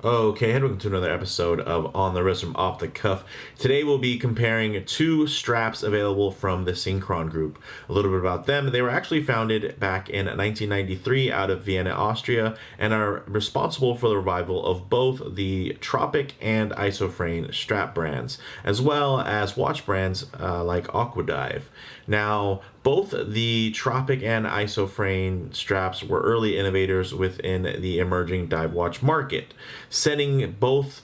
Okay, and welcome to another episode of On the Wrist from Off the Cuff. Today we'll be comparing two straps available from the Synchron Group. A little bit about them. They were actually founded back in 1993 out of Vienna, Austria, and are responsible for the revival of both the Tropic and ISOfrane strap brands, as well as watch brands like Aquadive. Now, both the Tropic and ISOfrane straps were early innovators within the emerging dive watch market, setting both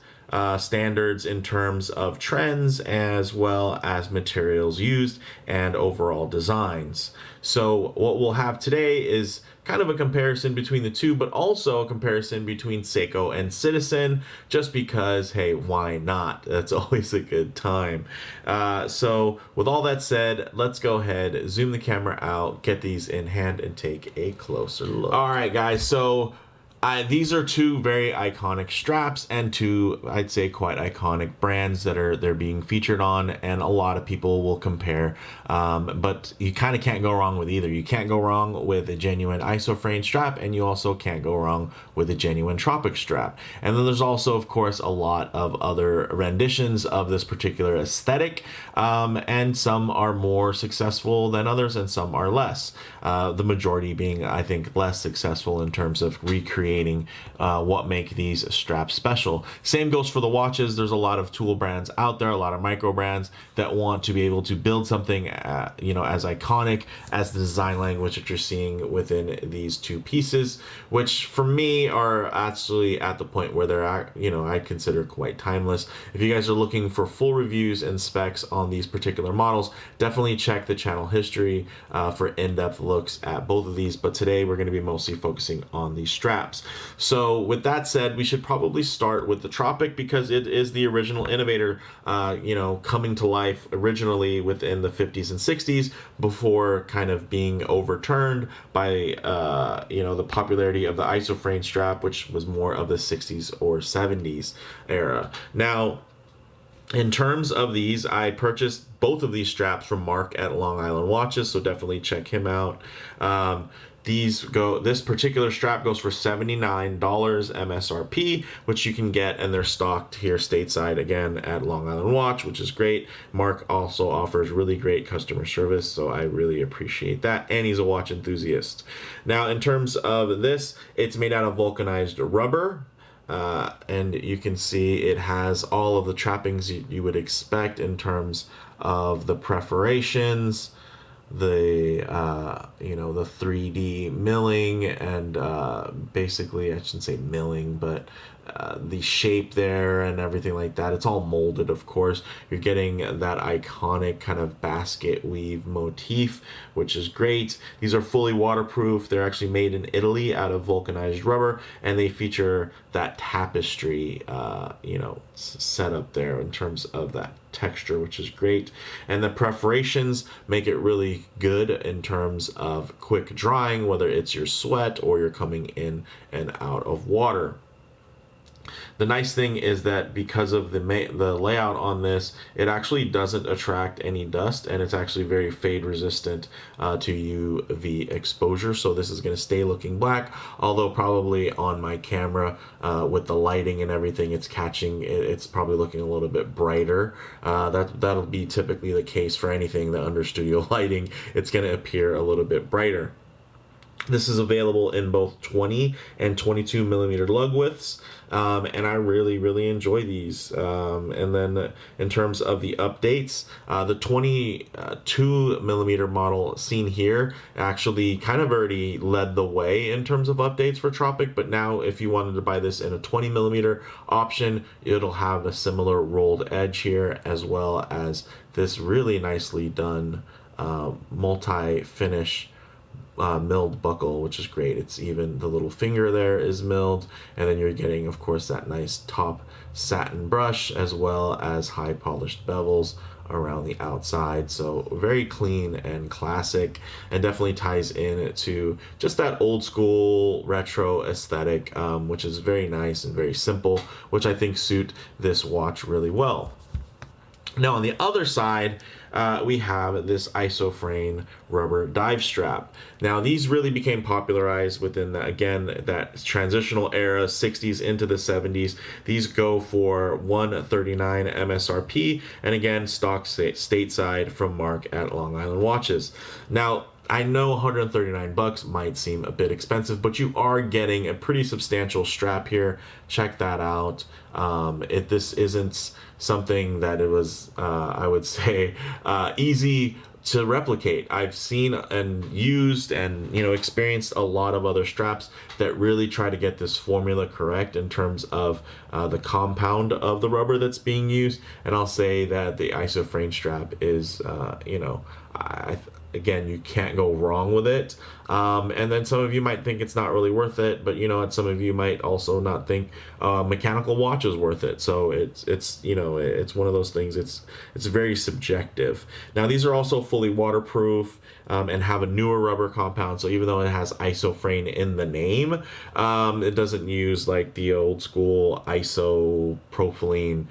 standards in terms of trends as well as materials used and overall designs. So what we'll have today is kind of a comparison between the two, but also a comparison between Seiko and Citizen, just because, hey, why not? That's always a good time. So with all that said, let's go ahead, zoom the camera out, get these in hand, and take a closer look. All right, guys, so these are two very iconic straps and two, I'd say, quite iconic brands that they're being featured on, and a lot of people will compare. But you kind of can't go wrong with either. You can't go wrong with a genuine ISOfrane strap, and you also can't go wrong with a genuine Tropic strap. And then there's also, of course, a lot of other renditions of this particular aesthetic, and some are more successful than others, and some are less. The majority being, I think, less successful in terms of recreating what make these straps special. Same goes for the watches. There's a lot of tool brands out there, a lot of micro brands that want to be able to build something as iconic as the design language that you're seeing within these two pieces, which for me are actually at the point where they're I consider quite timeless. If you guys are looking for full reviews and specs on these particular models, definitely check the channel history for in-depth looks at both of these, but today we're going to be mostly focusing on these straps. So with that said, we should probably start with the Tropic, because it is the original innovator, coming to life originally within the 50s and 60s before kind of being overturned by, the popularity of the ISOfrane strap, which was more of the 60s or 70s era. Now, in terms of these, I purchased both of these straps from Mark at Long Island Watches, so definitely check him out. This particular strap goes for $79 MSRP, which you can get, and they're stocked here stateside again at Long Island Watch, which is great. Mark also offers really great customer service, so I really appreciate that, and he's a watch enthusiast. Now, in terms of this, it's made out of vulcanized rubber. And you can see it has all of the trappings you would expect in terms of the perforations, the the 3D milling, and basically, I shouldn't say milling, but the shape there and everything like that. It's all molded, of course. You're getting that iconic kind of basket weave motif, which is great. These are fully waterproof. They're actually made in Italy out of vulcanized rubber, and they feature that tapestry setup there in terms of that texture, which is great. And the perforations make it really good in terms of quick drying, whether it's your sweat or you're coming in and out of water. The nice thing is that because of the layout on this, it actually doesn't attract any dust, and it's actually very fade resistant to UV exposure. So this is going to stay looking black, although probably on my camera with the lighting and everything, it's probably looking a little bit brighter. That'll be typically the case for anything that under studio lighting, it's going to appear a little bit brighter. This is available in both 20 and 22 millimeter lug widths, and I really enjoy these. And then in terms of the updates, the 22 millimeter model seen here actually kind of already led the way in terms of updates for Tropic, but now if you wanted to buy this in a 20 millimeter option, it'll have a similar rolled edge here, as well as this really nicely done multi-finish milled buckle, which is great. It's even the little finger there is milled, and then you're getting, of course, that nice top satin brush, as well as high polished bevels around the outside. So very clean and classic, and definitely ties in to just that old school retro aesthetic, which is very nice and very simple, which I think suit this watch really well. Now on the other side, we have this ISOfrane rubber dive strap. Now, these really became popularized within, again, that transitional era, 60s into the 70s. These go for $139 MSRP, and again, stock stateside from Mark at Long Island Watches. Now, I know 139 bucks might seem a bit expensive, but you are getting a pretty substantial strap here. Check that out. This isn't something that it was, I would say, easy to replicate. I've seen and used and experienced a lot of other straps that really try to get this formula correct in terms of the compound of the rubber that's being used, and I'll say that the ISOfrane strap is again, you can't go wrong with it. And then some of you might think it's not really worth it, but and some of you might also not think mechanical watch is worth it. So it's one of those things. It's very subjective. Now, these are also fully waterproof and have a newer rubber compound. So even though it has ISOfrane in the name, it doesn't use like the old school isopropylene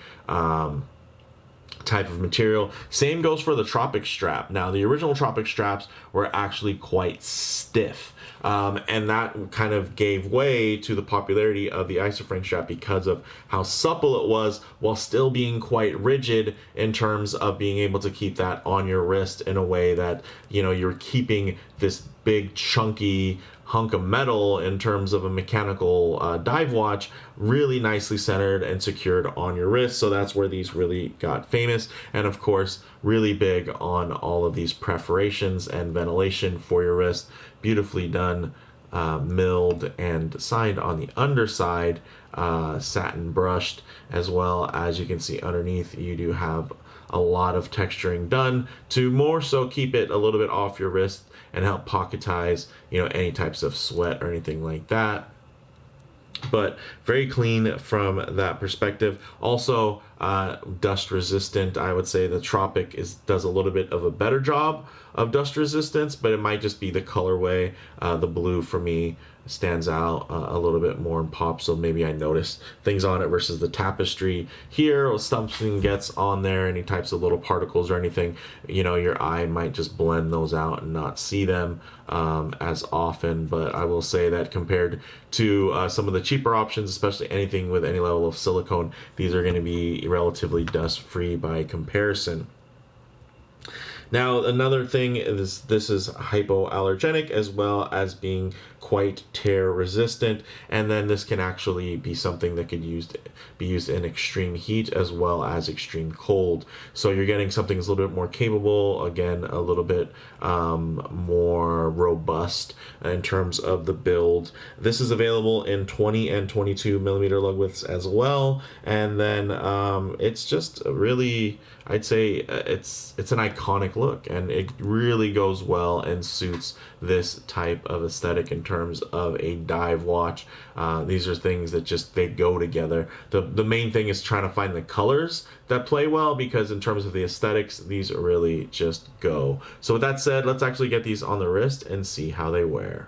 type of material. Same goes for the Tropic strap. Now, the original Tropic straps were actually quite stiff, and that kind of gave way to the popularity of the ISOfrane strap because of how supple it was while still being quite rigid in terms of being able to keep that on your wrist in a way that you're keeping this big chunky hunk of metal in terms of a mechanical dive watch really nicely centered and secured on your wrist. So that's where these really got famous, and of course really big on all of these perforations and ventilation for your wrist. Beautifully done, milled and signed on the underside, satin brushed, as well as you can see underneath you do have a lot of texturing done to more so keep it a little bit off your wrist and help pocketize any types of sweat or anything like that. But very clean from that perspective. Also dust resistant. I would say the Tropic does a little bit of a better job of dust resistance, but it might just be the colorway. The blue for me stands out a little bit more and pops, so maybe I notice things on it versus the Tapestry here. Or something gets on there, any types of little particles or anything, your eye might just blend those out and not see them as often. But I will say that compared to some of the cheaper options, especially anything with any level of silicone, these are going to be relatively dust free by comparison. Now, another thing is this is hypoallergenic as well as being quite tear resistant, and then this can actually be something that could be used in extreme heat as well as extreme cold. So you're getting something that's a little bit more capable, again a little bit more robust in terms of the build. This is available in 20 and 22 millimeter lug widths as well, and then it's just really, I'd say it's an iconic look, and it really goes well and suits this type of aesthetic in terms of a dive watch. These are things that they go together. The main thing is trying to find the colors that play well, because in terms of the aesthetics, these really just go. So with that said, let's actually get these on the wrist and see how they wear.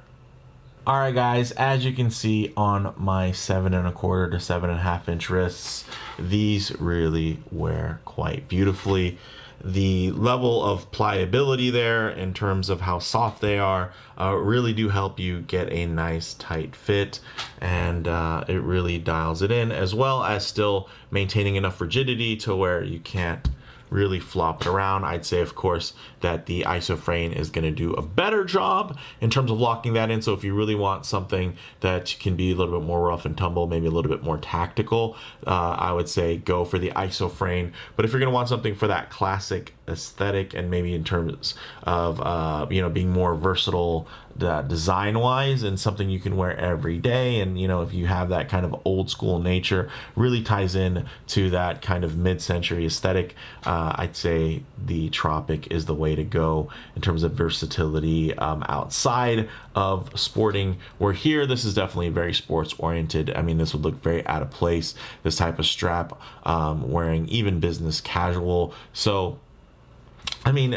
Alright guys, as you can see on my 7 1/4 to 7.5 inch wrists, these really wear quite beautifully. The level of pliability there in terms of how soft they are really do help you get a nice tight fit, and it really dials it in, as well as still maintaining enough rigidity to where you can't really flop it around. I'd say, of course, that the ISOfrane is going to do a better job in terms of locking that in. So if you really want something that can be a little bit more rough and tumble, maybe a little bit more tactical, I would say go for the ISOfrane. But if you're going to want something for that classic aesthetic, and maybe in terms of being more versatile design wise, and something you can wear every day, and if you have that kind of old school nature, really ties in to that kind of mid-century aesthetic, I'd say the Tropic is the way to go in terms of versatility outside of sporting. Where here, this is definitely very sports oriented. I mean, this would look very out of place, this type of strap, wearing even business casual. So I mean,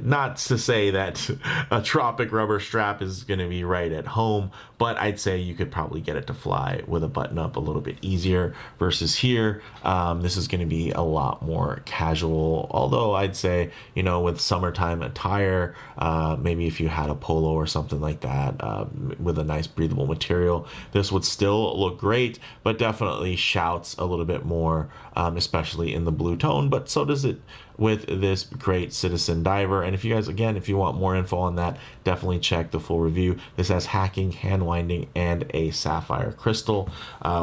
not to say that a Tropic rubber strap is going to be right at home, but I'd say you could probably get it to fly with a button up a little bit easier versus here. This is going to be a lot more casual, although I'd say, with summertime attire, maybe if you had a polo or something like that with a nice breathable material, this would still look great, but definitely shouts a little bit more, especially in the blue tone, but so does it with this great Citizen diver. And if you guys, again, if you want more info on that, definitely check the full review. This has hacking, hand winding, and a sapphire crystal,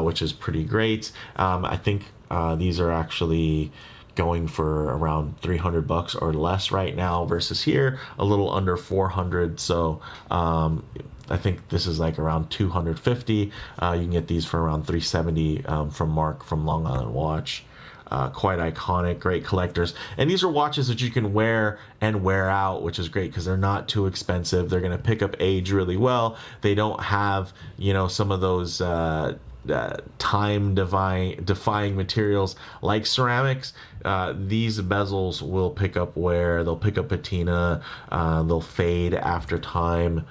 which is pretty great. I think these are actually going for around $300 or less right now versus here a little under 400. So I think this is like around 250. You can get these for around 370 from Mark from Long Island Watch. Quite iconic, great collectors. And these are watches that you can wear and wear out, which is great because they're not too expensive. They're going to pick up age really well. They don't have, some of those time defying materials like ceramics. These bezels will pick up wear, they'll pick up patina, they'll fade after time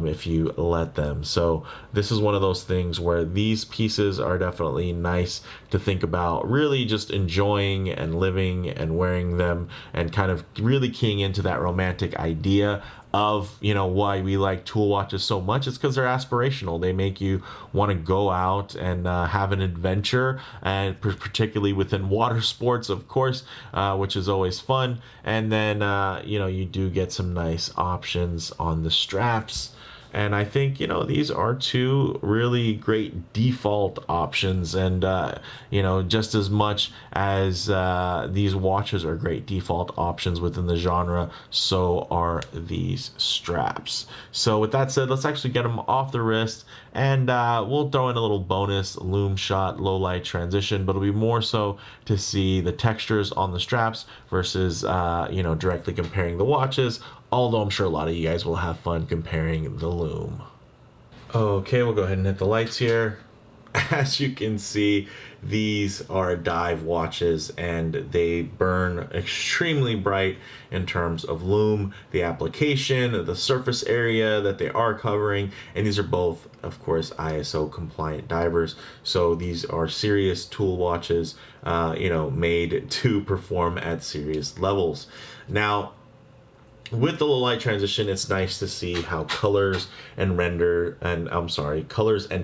if you let them. So this is one of those things where these pieces are definitely nice to think about really just enjoying and living and wearing them, and kind of really keying into that romantic idea of why we like tool watches so much. It's because they're aspirational. They make you want to go out and have an adventure, and particularly within water sports, of course, which is always fun. And then you do get some nice options on the straps. And I think, these are two really great default options. And, just as much as these watches are great default options within the genre, so are these straps. So with that said, let's actually get them off the wrist. And we'll throw in a little bonus Lume shot low light transition, but it'll be more so to see the textures on the straps versus, directly comparing the watches. Although I'm sure a lot of you guys will have fun comparing the Lume. Okay, we'll go ahead and hit the lights here. As you can see, these are dive watches and they burn extremely bright in terms of lume, the application, the surface area that they are covering, and these are both, of course, ISO compliant divers. So these are serious tool watches, made to perform at serious levels. Now, with the low light transition, it's nice to see how colors and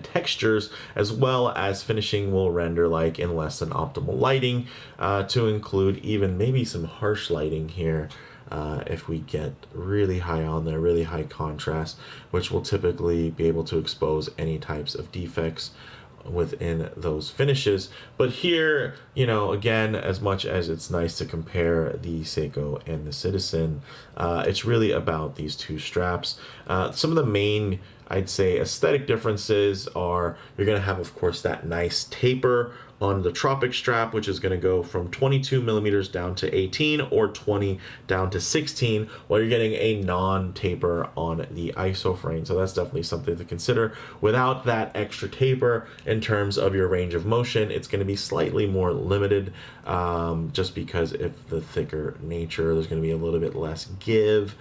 textures as well as finishing will render like in less than optimal lighting, to include even maybe some harsh lighting here. If we get really high on there, really high contrast, which will typically be able to expose any types of defects within those finishes. But here, again, as much as it's nice to compare the Seiko and the Citizen, it's really about these two straps. Some of the main, I'd say, aesthetic differences are you're going to have, of course, that nice taper on the Tropic strap, which is going to go from 22 millimeters down to 18 or 20 down to 16, while you're getting a non-taper on the ISOfrane. So that's definitely something to consider. Without that extra taper in terms of your range of motion, it's going to be slightly more limited, just because of the thicker nature. There's going to be a little bit less give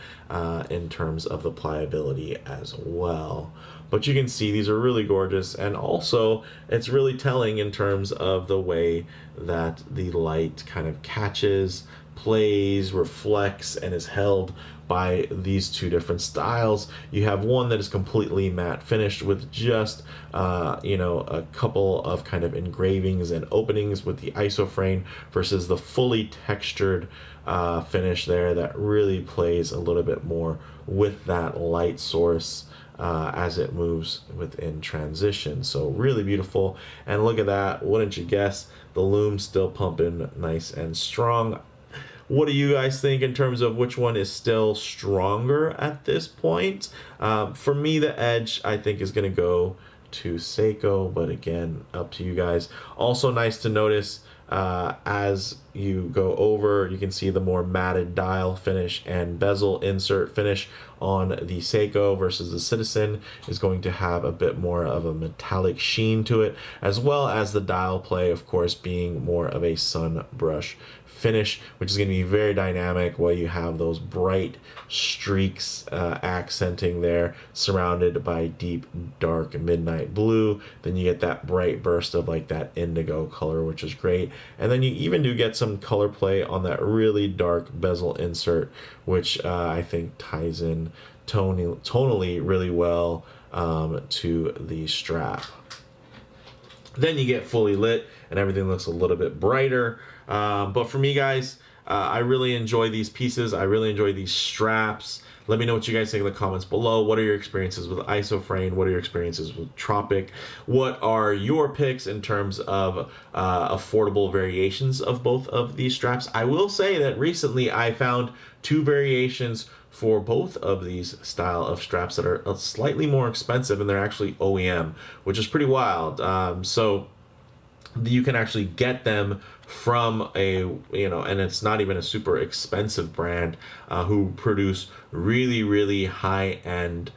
in terms of the pliability as well. But you can see these are really gorgeous, and also it's really telling in terms of the way that the light kind of catches, plays, reflects, and is held by these two different styles. You have one that is completely matte finished with just a couple of kind of engravings and openings with the ISOfrane, versus the fully textured finish there that really plays a little bit more with that light source as it moves within transition. So really beautiful. And look at that, wouldn't you guess, the Lume's still pumping nice and strong. What do you guys think in terms of which one is still stronger at this point? For me, the edge, I think, is going to go to Seiko, but again, up to you guys. Also nice to notice, as you go over, you can see the more matted dial finish and bezel insert finish on the Seiko versus the Citizen is going to have a bit more of a metallic sheen to it, as well as the dial play, of course, being more of a sun brush finish, which is going to be very dynamic, while you have those bright streaks accenting there, surrounded by deep dark midnight blue. Then you get that bright burst of like that indigo color, which is great. And then you even do get some color play on that really dark bezel insert, which I think ties in tonally really well to the strap. Then you get fully lit and everything looks a little bit brighter. But for me, guys, I really enjoy these pieces. I really enjoy these straps. Let me know what you guys think in the comments below. What are your experiences with ISOfrane? What are your experiences with Tropic? What are your picks in terms of affordable variations of both of these straps? I will say that recently I found 2 variations for both of these style of straps that are slightly more expensive, and they're actually OEM, which is pretty wild. So you can actually get them from a, and it's not even a super expensive brand who produce really high-end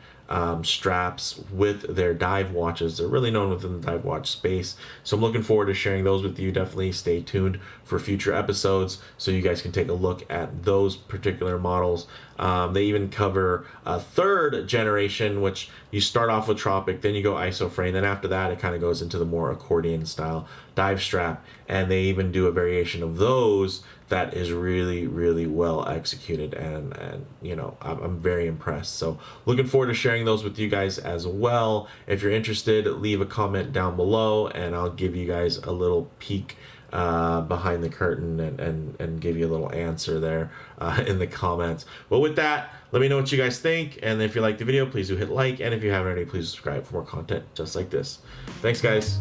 straps with their dive watches. They're really known within the dive watch space, so I'm looking forward to sharing those with you. Definitely stay tuned for future episodes so you guys can take a look at those particular models. They even cover a 3rd generation, which you start off with Tropic, then you go ISOfrane, then after that it kind of goes into the more accordion style dive strap, and they even do a variation of those that is really well executed, and I'm very impressed. So looking forward to sharing those with you guys as well. If you're interested, leave a comment down below and I'll give you guys a little peek behind the curtain and give you a little answer there in the comments. But with that, let me know what you guys think, and if you like the video, please do hit like, and if you haven't already, please subscribe for more content just like this. Thanks, guys.